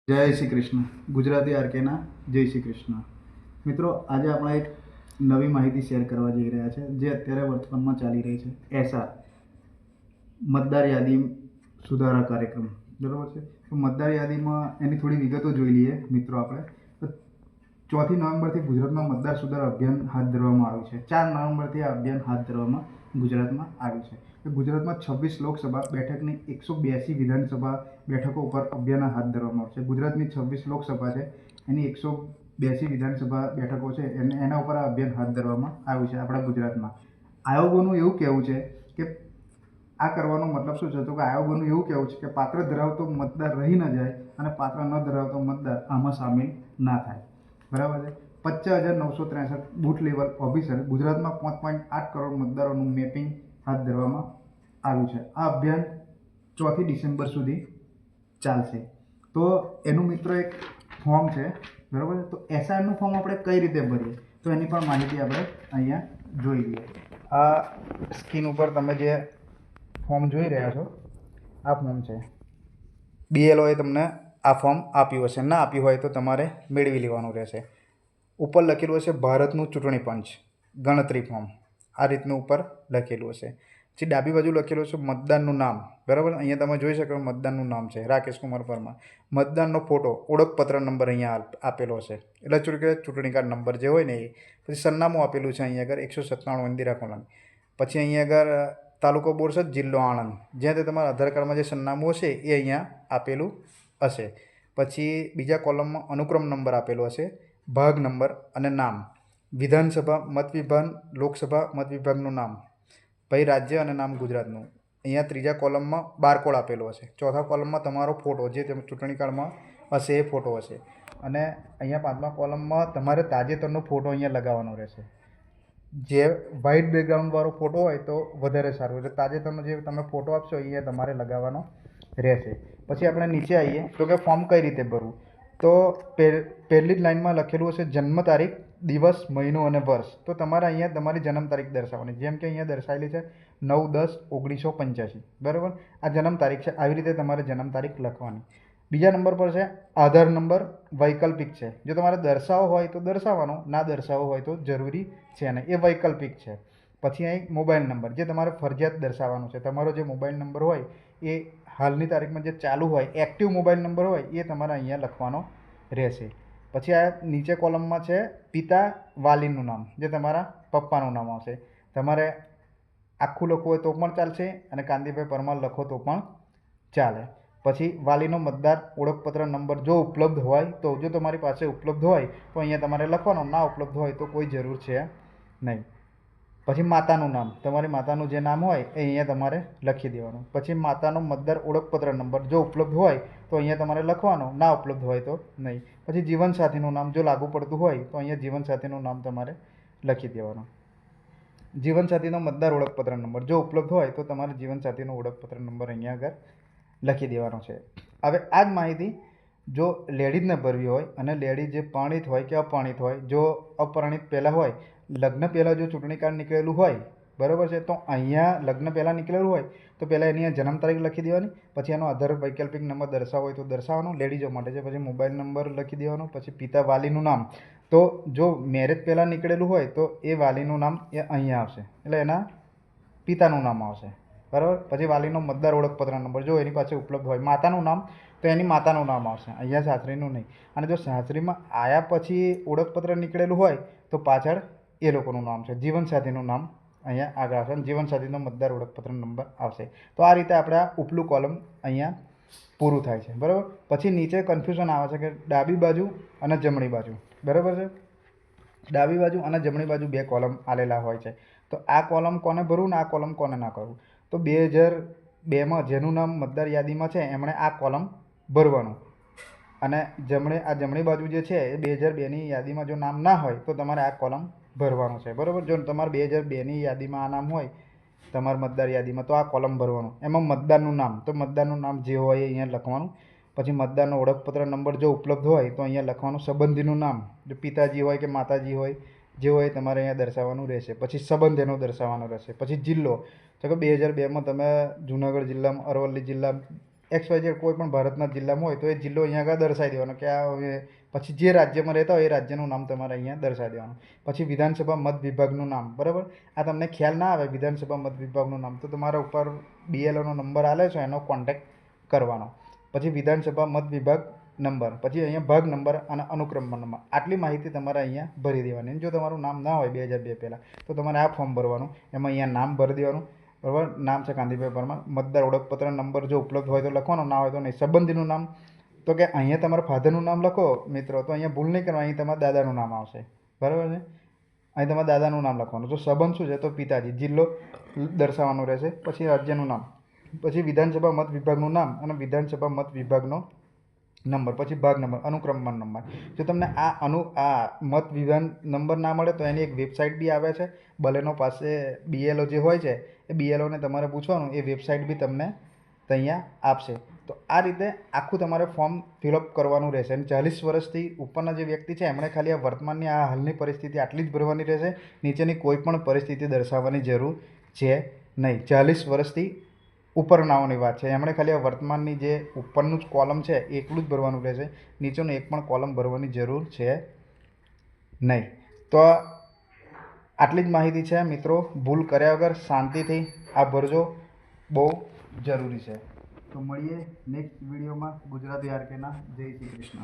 જય શ્રી કૃષ્ણ. ગુજરાતી આરકેના જય શ્રી કૃષ્ણ. મિત્રો, આજે આપણે એક નવી માહિતી શેર કરવા જઈ રહ્યા છે જે અત્યારે વર્તમાનમાં ચાલી રહી છે. એસઆર મતદાર યાદી સુધારા કાર્યક્રમ, બરાબર છે. તો મતદાર યાદીમાં એની થોડી વિગતો જોઈ લઈએ મિત્રો આપણે. તો 4 નવેમ્બરથી ગુજરાતમાં મતદાર સુધારા અભિયાન હાથ ધરવામાં આવ્યું છે. 4 નવેમ્બરથી આ અભિયાન હાથ ધરવામાં ગુજરાતમાં આવ્યું છે. તો ગુજરાતમાં 26 લોકસભા બેઠકની 182 વિધાનસભા બેઠકો ઉપર અભિયાન હાથ ધરવામાં આવશે. ગુજરાતની 26 લોકસભા છે, એની 182 વિધાનસભા બેઠકો છે, એના ઉપર આ અભિયાન હાથ ધરવામાં આવ્યું છે આપણા ગુજરાતમાં. આયોગોનું એવું કહેવું છે કે આ કરવાનો મતલબ શું છે? તો કે આયોગોનું એવું કહેવું છે કે પાત્ર ધરાવતો મતદાર રહી ન જાય અને પાત્ર ન ધરાવતો મતદાર આમાં સામેલ ના થાય. બરાબર છે. 50,963 બૂથ લેવલ ઓફિસર ગુજરાતમાં 5.8 કરોડ મતદારોનું મેપિંગ હાથ ધરવામાં આવ્યું છે. આ અભિયાન 4 ડિસેમ્બર સુધી ચાલશે. તો એનું મિત્રો એક ફોર્મ છે, બરાબર છે. તો એસઆરનું ફોર્મ આપણે કઈ રીતે ભરીએ તો એની પણ માહિતી આપણે અહીંયા જોઈ લઈએ. આ સ્ક્રીન ઉપર તમે જે ફોર્મ જોઈ રહ્યા છો, આ ફોર્મ છે. બીએલઓએ તમને આ ફોર્મ આપ્યું હશે, ના આપ્યું હોય તો તમારે મેળવી લેવાનું રહેશે. ઉપર લખેલું હશે ભારતનું ચૂંટણી પંચ ગણતરી ફોર્મ, આ રીતનું ઉપર લખેલું હશે. જે ડાબી બાજુ લખેલું છે મતદાનનું નામ, બરાબર. અહીંયા તમે જોઈ શકો મતદાનનું નામ છે રાકેશ કુમાર પરમાર. મતદાનનો ફોટો, ઓળખપત્ર નંબર અહીંયા આપેલો હશે, એટલે ચૂંટણી કાર્ડ નંબર જે હોય ને એ. પછી સરનામું આપેલું છે અહીંયા આગળ 197 ઇન્દિરા કોલોની. પછી અહીંયા આગળ તાલુકો બોરસદ, જિલ્લો આણંદ, જ્યાં તે તમારા આધાર કાર્ડમાં જે સરનામું હશે એ અહીંયા આપેલું હશે. પછી બીજા કોલમમાં અનુક્રમ નંબર આપેલો હશે, ભાગ નંબર અને નામ, વિધાનસભા મત વિભાગ, લોકસભા મત વિભાગનું નામ, ભાઈ રાજ્ય અને નામ ગુજરાતનું. અહીંયા ત્રીજા કોલમમાં બારકોડ આપેલો હશે. ચોથા કોલમમાં તમારો ફોટો જે તમે ચૂંટણી કાર્ડમાં હશે એ ફોટો હશે. અને અહીંયા પાંચમા કોલમમાં તમારે તાજેતરનો ફોટો અહીંયા લગાવવાનો રહેશે. જે વ્હાઇટ બેકગ્રાઉન્ડવાળો ફોટો હોય તો વધારે સારું, એટલે તાજેતરનો જે તમે ફોટો આપશો અહીંયા તમારે લગાવવાનો રહેશે. પછી આપણે નીચે આવીએ તો કે ફોર્મ કઈ રીતે ભરવું. તો પહેલી જ લાઇનમાં લખેલું હશે જન્મ તારીખ, દિવસ, મહિનો અને વર્ષ. તો તમારે અહીંયા તમારી જન્મ તારીખ દર્શાવવાની, જેમ કે અહીંયા દર્શાવેલી છે 9/10/1985, બરાબર. આ જન્મ તારીખ છે, આવી રીતે તમારે જન્મ તારીખ લખવાની. બીજા નંબર પર છે આધાર નંબર, વૈકલ્પિક છે. જો તમારે દર્શાવવો હોય તો દર્શાવવાનો, ના દર્શાવવો હોય તો જરૂરી છે ને, એ વૈકલ્પિક છે. પછી અહીં મોબાઈલ નંબર, જે તમારે ફરજિયાત દર્શાવવાનો છે. તમારો જે મોબાઈલ નંબર હોય એ હાલની તારીખમાં જે ચાલુ હોય, એક્ટિવ મોબાઈલ નંબર હોય એ તમારે અહીંયા લખવાનો રહેશે. પછી આ નીચે કોલમમાં છે પિતા વાલીનું નામ, જે તમારા પપ્પાનું નામ આવશે. તમારે આખું લખવું હોય તો પણ ચાલશે અને કાંતિભાઈ પરમાર લખો તો પણ ચાલે. પછી વાલીનો મતદાર ઓળખપત્ર નંબર જો ઉપલબ્ધ હોય તો, જો તમારી પાસે ઉપલબ્ધ હોય તો અહીંયા તમારે લખવાનો, ના ઉપલબ્ધ હોય તો કોઈ જરૂર છે નહીં. પછી માતાનું નામ, તમારી માતાનું જે નામ હોય એ અહીંયા તમારે લખી દેવાનું. પછી માતાનો મતદાર ઓળખપત્ર નંબર જો ઉપલબ્ધ હોય તો અહીંયા તમારે લખવાનો, ના ઉપલબ્ધ હોય તો નહીં. પછી જીવનસાથીનું નામ જો લાગુ પડતું હોય તો અહીંયા જીવનસાથીનું નામ તમારે લખી દેવાનું. જીવનસાથીનો મતદાર ઓળખપત્ર નંબર જો ઉપલબ્ધ હોય તો તમારે જીવનસાથીનો ઓળખપત્ર નંબર અહીંયા આગળ લખી દેવાનો છે. હવે આ જ માહિતી જો લેડીઝને ભરવી હોય અને લેડીઝ જે પરણિત હોય કે અપરણિત હોય, જો અપરણિત પહેલાં હોય, લગ્ન પહેલાં જો ચૂંટણી કાર્ડ નીકળેલું હોય, બરાબર છે, તો અહીંયા લગ્ન પહેલાં નીકળેલું હોય તો પહેલાં એની જન્મ તારીખ લખી દેવાની. પછી એનો આધાર વૈકલ્પિક નંબર દર્શાવવો હોય તો દર્શાવવાનો, લેડીઝો માટે છે. પછી મોબાઈલ નંબર લખી દેવાનો. પછી પિતા વાલીનું નામ, તો જો મેરેજ પહેલાં નીકળેલું હોય તો એ વાલીનું નામ એ અહીંયા આવશે, એટલે એના પિતાનું નામ આવશે, બરાબર. પછી વાલીનો મતદાર ઓળખપત્ર નંબર જો એની પાસે ઉપલબ્ધ હોય. માતાનું નામ તો એની માતાનું નામ આવશે, અહીંયા સાસરીનું નહીં. અને જો સાસરીમાં આવ્યા પછી ઓળખપત્ર નીકળેલું હોય તો પાછળ એ લોકોનું નામ છે. જીવનસાથીનું નામ અહીંયા આગળ આવશે અને જીવનસાથીનો મતદાર ઓળખપત્ર નંબર આવશે. તો આ રીતે આપણે આ ઉપલું કોલમ અહીંયા પૂરું થાય છે, બરાબર. પછી નીચે કન્ફ્યુઝન આવે છે કે ડાબી બાજુ અને જમણી બાજુ, બરાબર છે. ડાબી બાજુ અને જમણી બાજુ બે કોલમ આલેલા હોય છે. તો આ કોલમ કોને ભરવું ને આ કોલમ કોને ના કરવું. તો 2002માં જેનું નામ મતદાર યાદીમાં છે એમણે આ કોલમ ભરવાનું. અને જમણી બાજુ જે છે એ 2002ની યાદીમાં જો નામ ના હોય તો તમારે આ કોલમ ભરવાનું છે, બરાબર. જો તમારે 2002ની યાદીમાં આ નામ હોય તમારા મતદાર યાદીમાં તો આ કોલમ ભરવાનું. એમાં મતદારનું નામ, તો મતદારનું નામ જે હોય એ અહીંયા લખવાનું. પછી મતદારનો ઓળખપત્ર નંબર જો ઉપલબ્ધ હોય તો અહીંયા લખવાનું. સંબંધીનું નામ, જો પિતાજી હોય કે માતાજી હોય જે હોય તમારે અહીંયા દર્શાવવાનું રહેશે. પછી સંબંધ એનો દર્શાવવાનો રહેશે. પછી જિલ્લો, તો કે 2002માં તમે જુનાગઢ જિલ્લામાં, અરવલ્લી જિલ્લા XYZ કોઈ પણ ભારતના જિલ્લામાં હોય તો એ જિલ્લો અહીંયા આગળ દર્શાવી દેવાનો કે આ હવે પછી જે રાજ્યમાં રહેતા હોય એ રાજ્યનું નામ તમારે અહીંયા દર્શાવી દેવાનું. પછી વિધાનસભા મત વિભાગનું નામ, બરાબર. આ તમને ખ્યાલ ના આવે વિધાનસભા મત વિભાગનું નામ તો તમારા ઉપર BLOનો નંબર આલે છે એનો કોન્ટેક્ટ કરવાનો. પછી વિધાનસભા મત વિભાગ નંબર, પછી અહીંયા ભાગ નંબર અને અનુક્રમ નંબર, આટલી માહિતી તમારે અહીંયા ભરી દેવાની. અને જો તમારું નામ ના હોય 2002 પહેલાં તો તમારે આ ફોર્મ ભરવાનું, એમાં અહીંયા નામ ભરી દેવાનું, બરાબર. નામ છે કાંતિભાઈ પરમાર. મતદાર ઓળખપત્ર નંબર જો ઉપલબ્ધ હોય તો લખવાનો, ના હોય તો નહીં. સંબંધીનું નામ તો કે અહીંયા તમારા ફાધરનું નામ લખો મિત્રો તો અહીંયા ભૂલ નહીં કરવાની, અહીં તમારા દાદાનું નામ આવશે, બરાબર છે. અહીં તમારા દાદાનું નામ લખવાનું. તો સંબંધ શું છે તો પિતાજી. જિલ્લો દર્શાવવાનો રહેશે. પછી રાજ્યનું નામ, પછી વિધાનસભા મત વિભાગનું નામ અને વિધાનસભા મત વિભાગનો નંબર, પછી ભાગ નંબર, અનુક્રમમાં નંબર. જો તમને આ મત વિભાગ નંબર ના મળે તો એની એક વેબસાઇટ બી આવે છે. બલેનો પાસે BLO જે હોય છે એ BLOને તમારે પૂછવાનું, એ વેબસાઇટ બી તમને અહીંયા આપશે. તો આ રીતે આખું તમારે ફોર્મ ફિલઅપ કરવાનું રહેશે. અને 40 વર્ષથી ઉપરના જે વ્યક્તિ છે એમણે ખાલી આ વર્તમાનની આ હાલની પરિસ્થિતિ આટલી જ ભરવાની રહેશે. નીચેની કોઈ પણ પરિસ્થિતિ દર્શાવવાની જરૂર છે નહીં. 40 વર્ષથી ઉપરનાઓની વાત છે. એમણે ખાલી આ વર્તમાનની જે ઉપરનું જ કોલમ છે એટલું જ ભરવાનું રહેશે. નીચેનું એક પણ કોલમ ભરવાની જરૂર છે નહીં. તો આટલી જ માહિતી છે મિત્રો. ભૂલ કર્યા વગર શાંતિથી આ ભરજો, બહુ જરૂરી છે. તો મળીએ નેક્સ્ટ વિડીયોમાં. ગુજરાતી આરકેના જય શ્રી કૃષ્ણ.